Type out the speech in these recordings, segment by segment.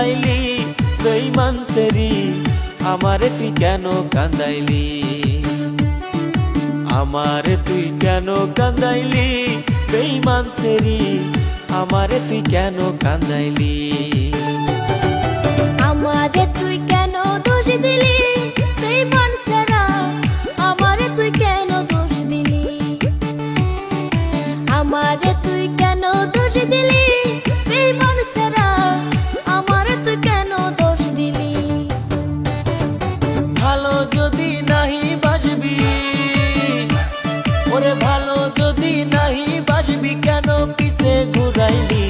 কান্দাইলি বেঈমান ছেড়ি আমারে তুই কেন কান্দাইলি আমারে তুই কেন কান্দাইলি বেঈমান ছেড়ি আমারে তুই কেন কান্দাইলি আমারে তুই কেন দোষ দিলি বেঈমান ছাড়া আমারে তুই কেন দোষ দিলি আমারে তুই কেন দোষ দিলি বেঈমান ছাড়া আমারে তুই কেন দোষ দিলি ভালো যদি নাহি বাসবি ওরে ভালো যদি নাহি বাসবি কেন পিছে ঘুরাইলি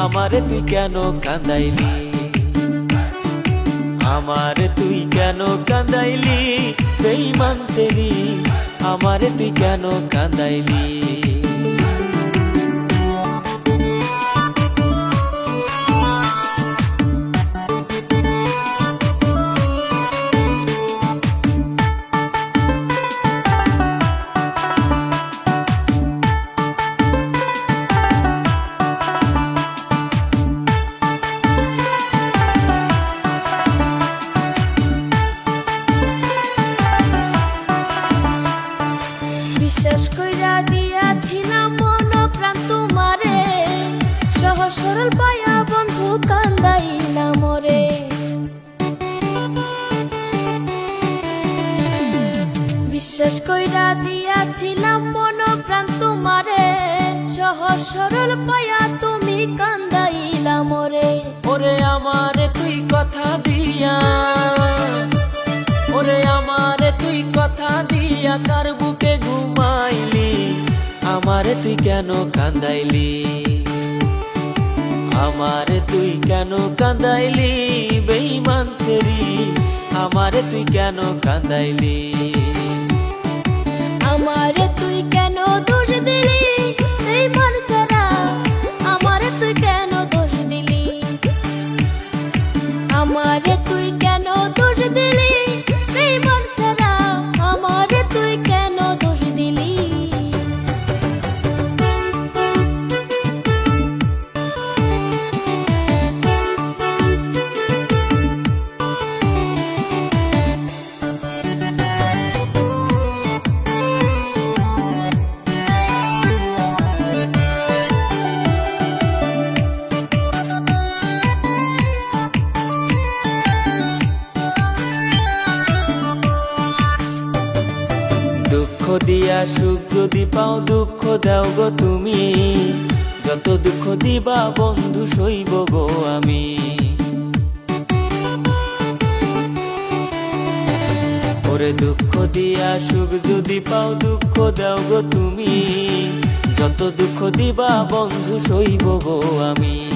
আমারে তুই কেন কান্দাইলি আমারে তুই কেন কান্দাইলি বেঈমান ছেড়ি আমারে তুই কেন কান্দাইলি বিশ্বাস কইরা দিয়াছিলাম মন প্রাণ তোমারে সহজ সরল পায়া বন্ধু কান্দাইলাম রে বিশ্বাস কইরা দিয়াছিলাম মন প্রাণ তোমারে সহজ সরল পায়া তুমি কান্দাইলাম রে ওরে আমারে তুই কথা দিয়া ওরে আমারে তুই কথা দিয়া কার বুকে ঘুমাইলি আমারে তুই কেন কান্দাইলি আমারে তুই কেন কান্দাইলি বেঈমান ছেড়ি আমারে তুই কেন কান্দাইলি আমারে তুই কেন দোষ দিলি বেঈমান ছাড়া আমারে তুই কেন দোষ দিলি আমারে তুই কেন দোষ দিলি বেঈমান ছাড়া আমারে তুই কেন দোষ দিলি দুঃখ দিয়া সুখ যদি পাও দুঃখ দাও গো তুমি যত দুঃখ দিবা বন্ধু সইব গো আমি ওরে দুঃখ দিয়া সুখ যদি পাও দুঃখ দাও গো তুমি যত দুঃখ দিবা বন্ধু সইব গো আমি